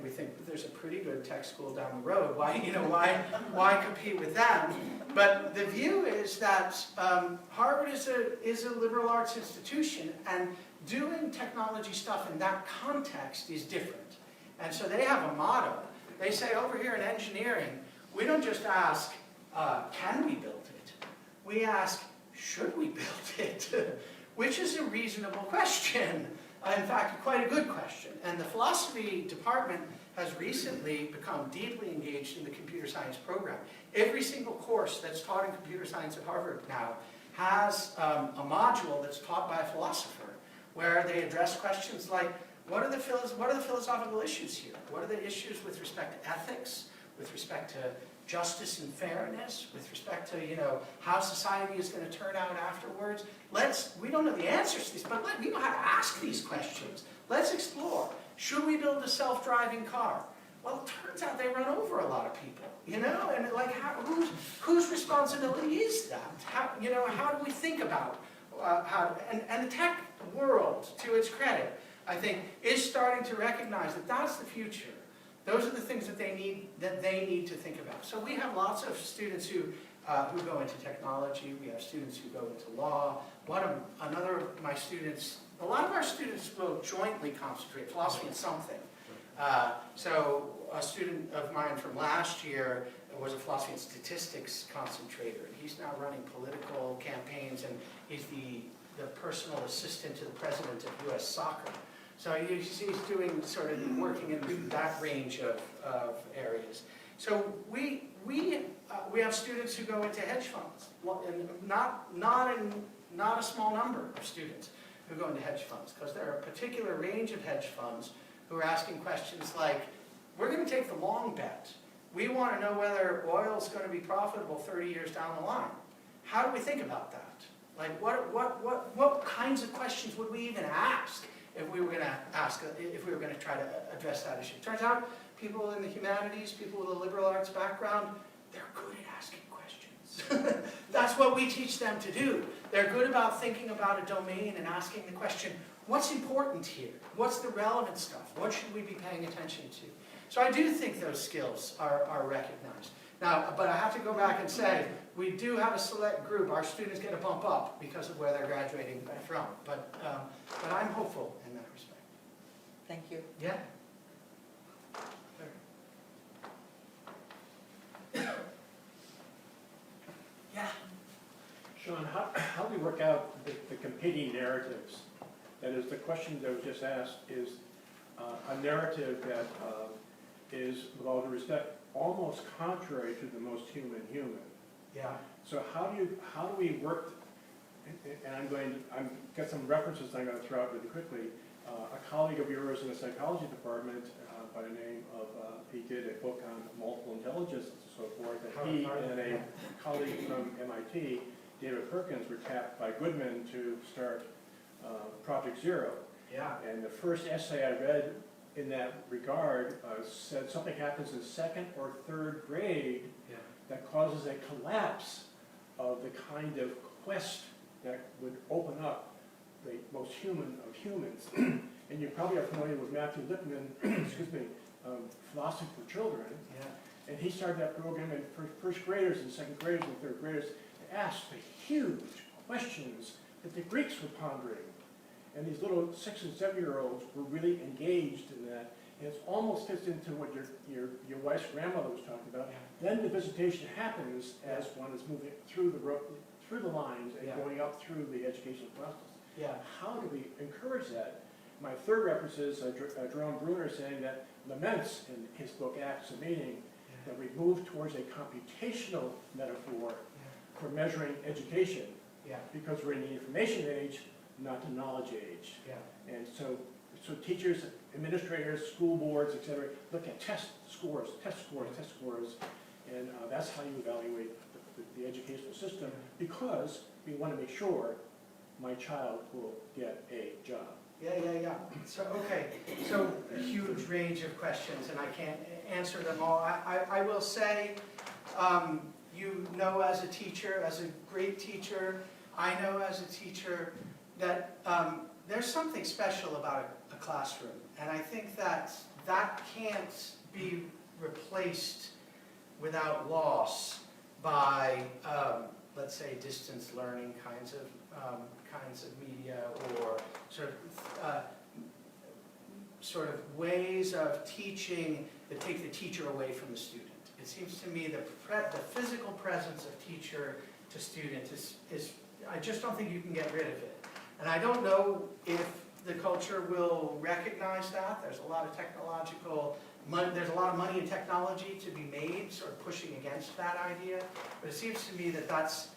we think there's a pretty good tech school down the road. Why compete with them? But the view is that Harvard is a liberal arts institution, and doing technology stuff in that context is different. And so they have a motto. They say over here in engineering, we don't just ask, can we build it? We ask, should we build it? Which is a reasonable question. In fact, quite a good question. And the philosophy department has recently become deeply engaged in the computer science program. Every single course that's taught in computer science at Harvard now has a module that's taught by a philosopher, where they address questions like, what are the philosophical issues here? What are the issues with respect to ethics, with respect to justice and fairness, with respect to, how society is going to turn out afterwards? We don't know the answers to these, but we know how to ask these questions. Let's explore. Should we build a self-driving car? Well, it turns out they run over a lot of people, and like, whose responsibility is that? How do we think about and the tech world, to its credit, I think, is starting to recognize that that's the future. Those are the things that they need to think about. So we have lots of students who go into technology. We have students who go into law. Another of my students, a lot of our students will jointly concentrate philosophy in something. So a student of mine from last year was a philosophy and statistics concentrator. And he's now running political campaigns, and he's the personal assistant to the president of U.S. Soccer. So he's doing sort of working in that range of areas. So we have students who go into hedge funds, and not a small number of students who go into hedge funds, because there are a particular range of hedge funds who are asking questions like, we're going to take the long bet. We want to know whether oil is going to be profitable 30 years down the line. How do we think about that? Like, what kinds of questions would we even ask if we were going to try to address that issue? Turns out, people in the humanities, people with a liberal arts background, they're good at asking questions. That's what we teach them to do. They're good about thinking about a domain and asking the question, what's important here? What's the relevant stuff? What should we be paying attention to? So I do think those skills are recognized. Now, but I have to go back and say, we do have a select group. Our students get a bump up because of where they're graduating from. But I'm hopeful in that respect. Thank you. Yeah. Yeah. Sean, how do we work out the competing narratives? That is, the question that was just asked is a narrative that is, with all due respect, almost contrary to the most human. Yeah. So how do we work? And I've got some references I'm going to throw out really quickly. A colleague of yours in the psychology department, by the name of, he did a book on multiple intelligence and so forth. And he and a colleague from MIT, David Perkins, were tapped by Goodman to start Project Zero. Yeah. And the first essay I read in that regard said something happens in second or third grade that causes a collapse of the kind of quest that would open up the most human of humans. And you probably are familiar with Matthew Lipman, excuse me, Philosophy for Children. Yeah. And he started that program, and for first graders and second graders and third graders to ask the huge questions that the Greeks were pondering. And these little 6 and 7-year-olds were really engaged in that. And it almost fits into what your wife's grandmother was talking about. Yeah. Then the visitation happens as one is moving through the lines and going up through the educational process. Yeah. How do we encourage that? My third reference is Jerome Bruner saying that laments in his book Acts of Meaning that we move towards a computational metaphor for measuring education, Yeah. because we're in the information age, not the knowledge age. Yeah. And so teachers, administrators, school boards, et cetera, look at test scores, and that's how you evaluate the educational system, because we want to make sure my child will get a job. Yeah. So, okay, so a huge range of questions, and I can't answer them all. I will say, you know as a teacher, as a great teacher, I know as a teacher, that there's something special about a classroom. And I think that can't be replaced without loss by, let's say, distance learning kinds of media, or sort of ways of teaching that take the teacher away from the student. It seems to me the physical presence of teacher to student is I just don't think you can get rid of it. And I don't know if the culture will recognize that. There's a lot of there's a lot of money in technology to be made, sort of pushing against that idea. But it seems to me that that's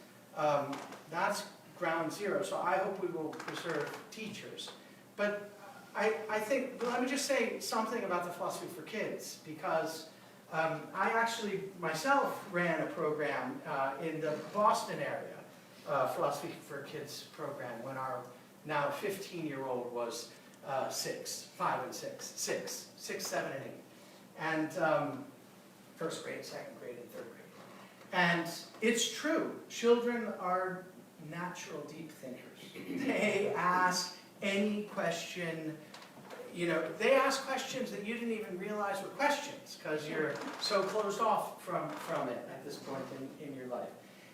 ground zero. So I hope we will preserve teachers. But I think, let me just say something about the Philosophy for Kids, because I actually myself ran a program in the Boston area, Philosophy for Kids program, when our now 15-year-old was 6, 5 and 6, 6, 7 and 8. And first grade, second grade, and third grade. And it's true, children are natural deep thinkers. They ask any question, they ask questions that you didn't even realize were questions, because you're so closed off from it at this point in your life.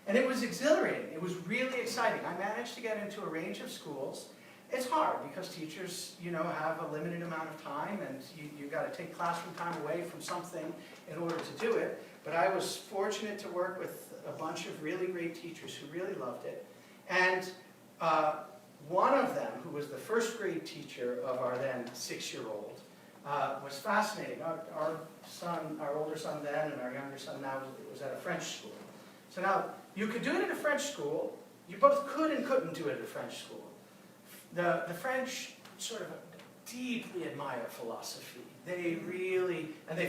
And it was exhilarating. It was really exciting. I managed to get into a range of schools. It's hard because teachers, have a limited amount of time, and you've got to take classroom time away from something in order to do it. But I was fortunate to work with a bunch of really great teachers who really loved it. And one of them, who was the first grade teacher of our then 6-year-old, was fascinating. Our older son then and our younger son now was at a French school. So now, you could do it at a French school. You both could and couldn't do it at a French school. The French sort of deeply admire philosophy. They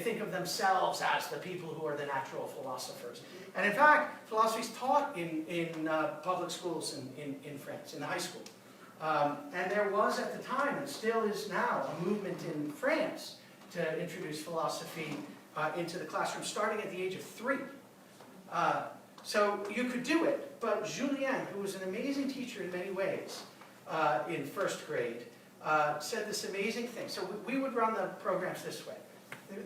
think of themselves as the people who are the natural philosophers. And in fact, philosophy is taught in public schools in France, in the high school. And there was at the time, and still is now, a movement in France to introduce philosophy into the classroom, starting at the age of 3. So you could do it, but Julien, who was an amazing teacher in many ways in first grade, said this amazing thing. So we would run the programs this way.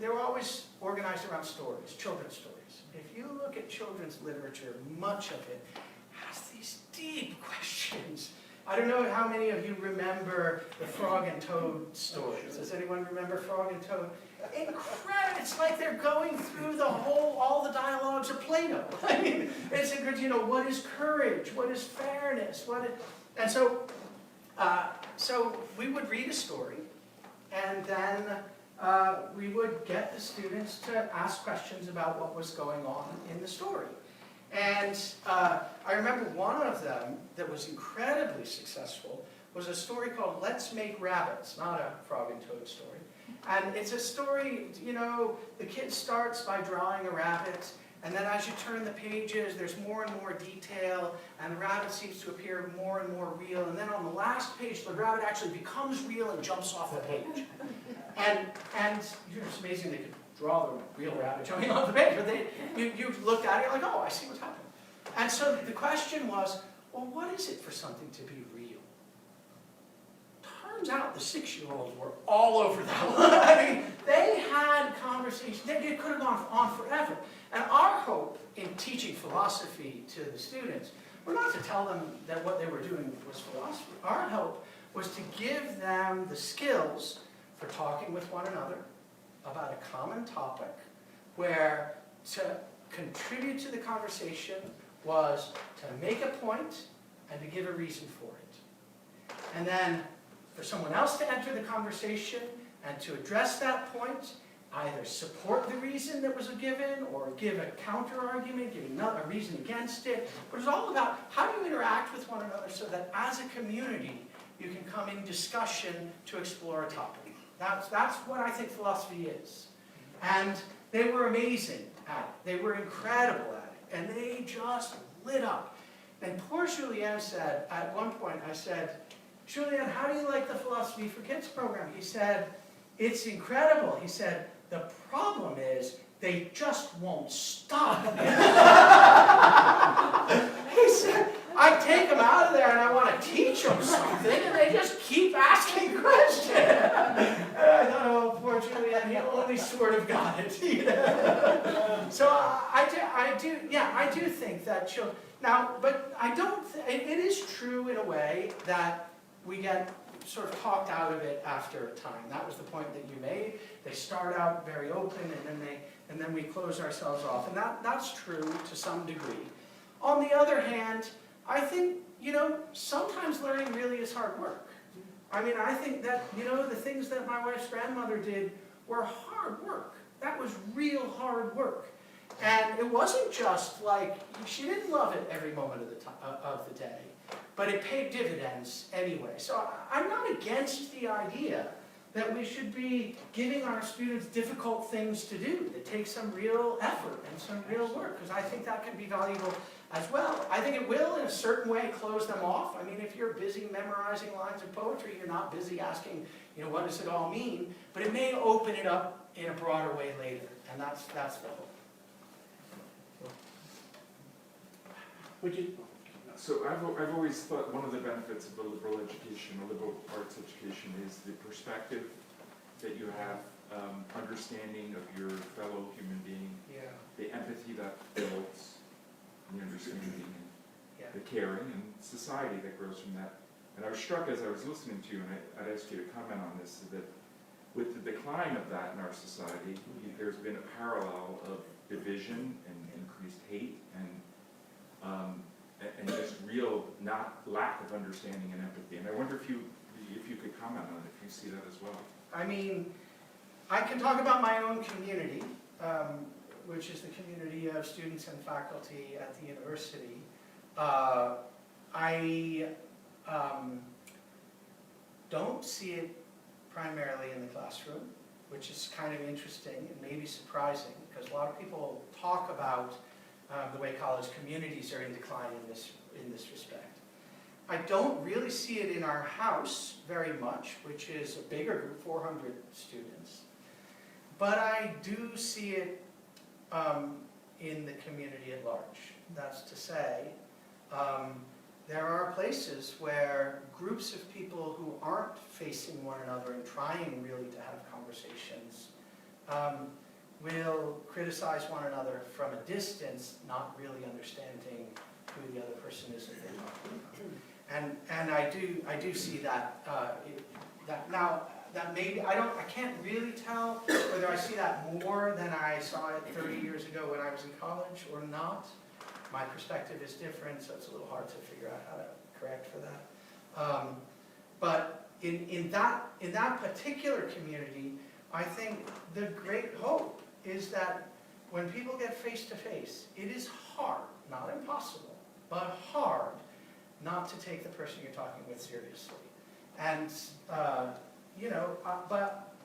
They were always organized around stories, children's stories. If you look at children's literature, much of it has these deep questions. I don't know how many of you remember the Frog and Toad stories. Does anyone remember Frog and Toad? Incredible! It's like they're going through all the dialogues of Plato. I mean, it's what is courage? What is fairness? And so we would read a story, and then we would get the students to ask questions about what was going on in the story. And I remember one of them that was incredibly successful was a story called Let's Make Rabbits, not a Frog and Toad story. And it's a story, the kid starts by drawing a rabbit, and then as you turn the pages, there's more and more detail, and the rabbit seems to appear more and more real. And then on the last page, the rabbit actually becomes real and jumps off the page. And it's amazing they could draw the real rabbit jumping off the page, but you looked at it, you're like, oh, I see what's happening. And so the question was, well, what is it for something to be real? Turns out the 6-year-olds were all over that one. I mean, they had conversations. It could have gone on forever. And our hope in teaching philosophy to the students were not to tell them that what they were doing was philosophy. Our hope was to give them the skills for talking with one another about a common topic, where to contribute to the conversation was to make a point and to give a reason for it. and then for someone else to enter the conversation and to address that point, either support the reason that was given or give a counter-argument, give another reason against it. But it's all about how do you interact with one another so that as a community you can come in discussion to explore a topic. That's what I think philosophy is. And they were amazing at it. They were incredible at it. And they just lit up. And poor Julien said, at one point I said, Julien, how do you like the Philosophy for Kids program? He said, it's incredible. He said, the problem is they just won't stop. He said, I take them out of there and I want to teach them something and they just keep asking questions. And I thought, oh, poor Julien, he only sort of got it. You know? So I do think that children, now, but I don't, it is true in a way that we get sort of talked out of it after time. That was the point that you made. They start out very open and then we close ourselves off. And that's true to some degree. On the other hand, I think, you know, sometimes learning really is hard work. I mean, I think that, you know, the things that my wife's grandmother did were hard work. That was real hard work. And it wasn't just like, she didn't love it every moment of the day, but it paid dividends anyway. So I'm not against the idea that we should be giving our students difficult things to do that take some real effort and some real work, because I think that can be valuable as well. I think it will, in a certain way, close them off. I mean, if you're busy memorizing lines of poetry, you're not busy asking, you know, what does it all mean? But it may open it up in a broader way later, and that's the hope. Would you? So I've always thought one of the benefits of a liberal education, a liberal arts education, is the perspective that you have, understanding of your fellow human being, Yeah. the empathy that builds, the understanding, Yeah. and the caring, and society that grows from that. And I was struck as I was listening to you, and I'd ask you to comment on this, that with the decline of that in our society, there's been a parallel of division and increased hate and just real lack of understanding and empathy. And I wonder if you could comment on it, if you see that as well. I mean, I can talk about my own community, which is the community of students and faculty at the university. I don't see it primarily in the classroom, which is kind of interesting and maybe surprising, because a lot of people talk about the way college communities are in decline in this respect. I don't really see it in our house very much, which is a bigger group, 400 students. But I do see it in the community at large. That's to say, there are places where groups of people who aren't facing one another and trying really to have conversations will criticize one another from a distance, not really understanding who the other person is that they're talking about. And I do see that. Now that maybe I can't really tell whether I see that more than I saw it 30 years ago when I was in college or not. My perspective is different, so it's a little hard to figure out how to correct for that. But in that particular community, I think the great hope is that when people get face to face, it is hard, not impossible, but hard not to take the person you're talking with seriously. And you know,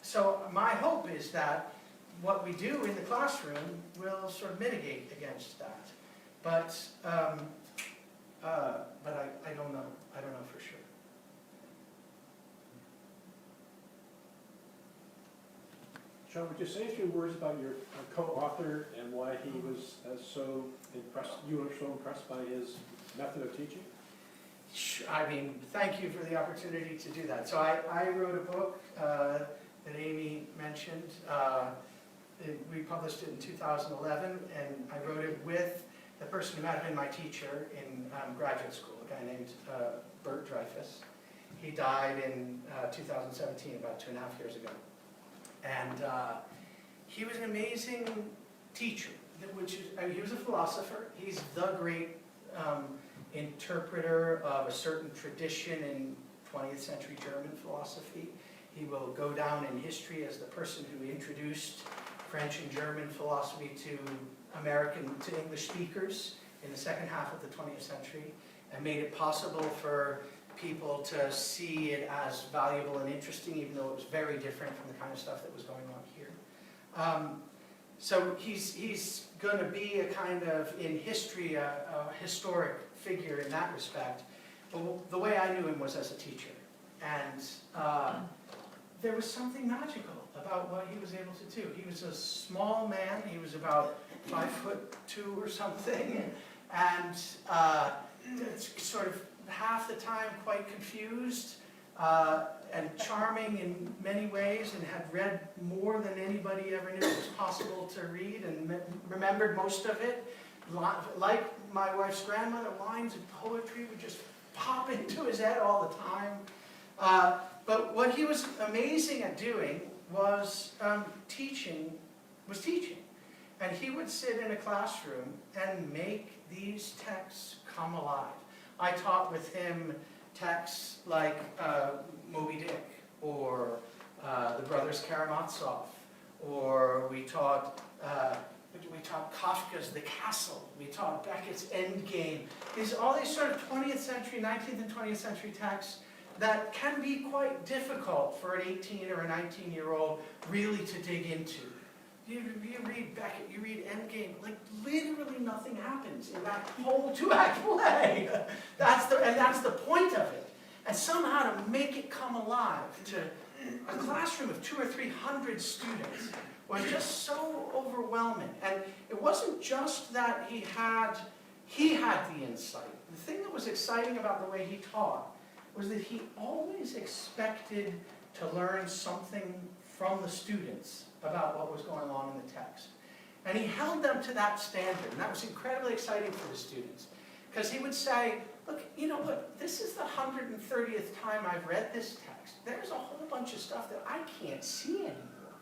so my hope is that what we do in the classroom will sort of mitigate against that. But I don't know. I don't know for sure. Sean, would you say a few words about your co-author and why he was so impressed? You were so impressed by his method of teaching? I mean, thank you for the opportunity to do that. So I wrote a book that Amy mentioned. We published it in 2011, and I wrote it with the person who might have been my teacher in graduate school, a guy named Bert Dreyfus. He died in 2017, about 2.5 years ago. And he was an amazing teacher, he was a philosopher. He's the great interpreter of a certain tradition in 20th century German philosophy. He will go down in history as the person who introduced French and German philosophy to English speakers in the second half of the 20th century, and made it possible for people to see it as valuable and interesting, even though it was very different from the kind of stuff that was going on here. So he's going to be a kind of, in history, a historic figure in that respect. But the way I knew him was as a teacher. And there was something magical about what he was able to do. He was a small man. He was about 5'2" or something. And sort of half the time quite confused and charming in many ways, and had read more than anybody ever knew it was possible to read, and remembered most of it. Like my wife's grandmother, lines of poetry would just pop into his head all the time. But what he was amazing at doing was teaching. And he would sit in a classroom and make these texts come alive. I taught with him texts like Moby Dick, or the Brothers Karamazov, or we taught Kafka's The Castle, we taught Beckett's Endgame. All these sort of 20th century, 19th and 20th century texts that can be quite difficult for an 18 or a 19-year-old really to dig into. You read Beckett, you read Endgame, like literally nothing happens in that whole 2-act play. That's the point of it. And somehow to make it come alive to a classroom of 200 or 300 students was just so overwhelming. And it wasn't just that he had the insight. The thing that was exciting about the way he taught was that he always expected to learn something from the students about what was going on in the text. And he held them to that standard, and that was incredibly exciting for the students. Because he would say, look, you know what, this is the 130th time I've read this text. There's a whole bunch of stuff that I can't see anymore.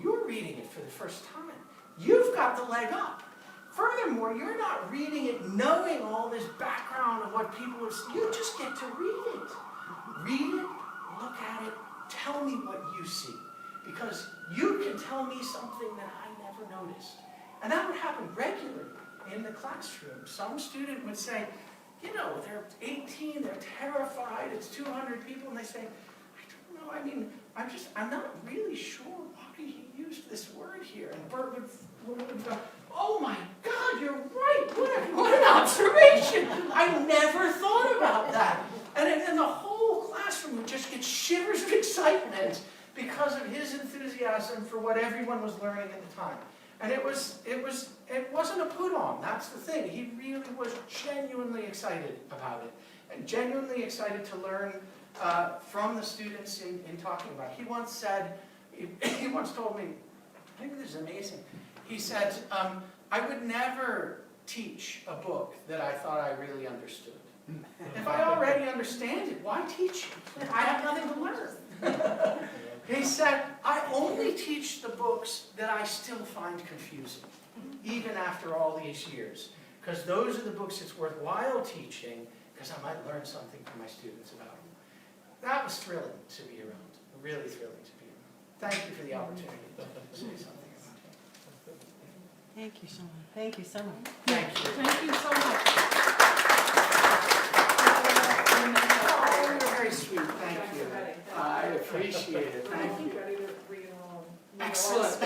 You're reading it for the first time. You've got the leg up. Furthermore, you're not reading it knowing all this background of what people would see. You just get to read it. Read it, look at it, tell me what you see. Because you can tell me something that I never noticed. And that would happen regularly in the classroom. Some student would say, you know, they're 18, they're terrified, it's 200 people, and they say, I don't know, I mean, I'm not really sure why he used this word here. And Bert would go, oh my God, you're right, what an observation. I never thought about that. And then the whole classroom would just get shivers of excitement because of his enthusiasm for what everyone was learning at the time. And it wasn't a put on, that's the thing. He really was genuinely excited about it, and genuinely excited to learn from the students in talking about it. He once said, he once told me, I think this is amazing. He said, I would never teach a book that I thought I really understood. If I already understand it, why teach it? I have nothing to learn. He said, I only teach the books that I still find confusing, even after all these years. Because those are the books it's worthwhile teaching, because I might learn something from my students about them. That was thrilling to be around, really thrilling to be around. Thank you for the opportunity to say something about it. Thank you so much. Thank you so much. Thank you. Thank you so much. Oh, you're very sweet, thank you. I appreciate it, thank you. Ready to read along. Excellent.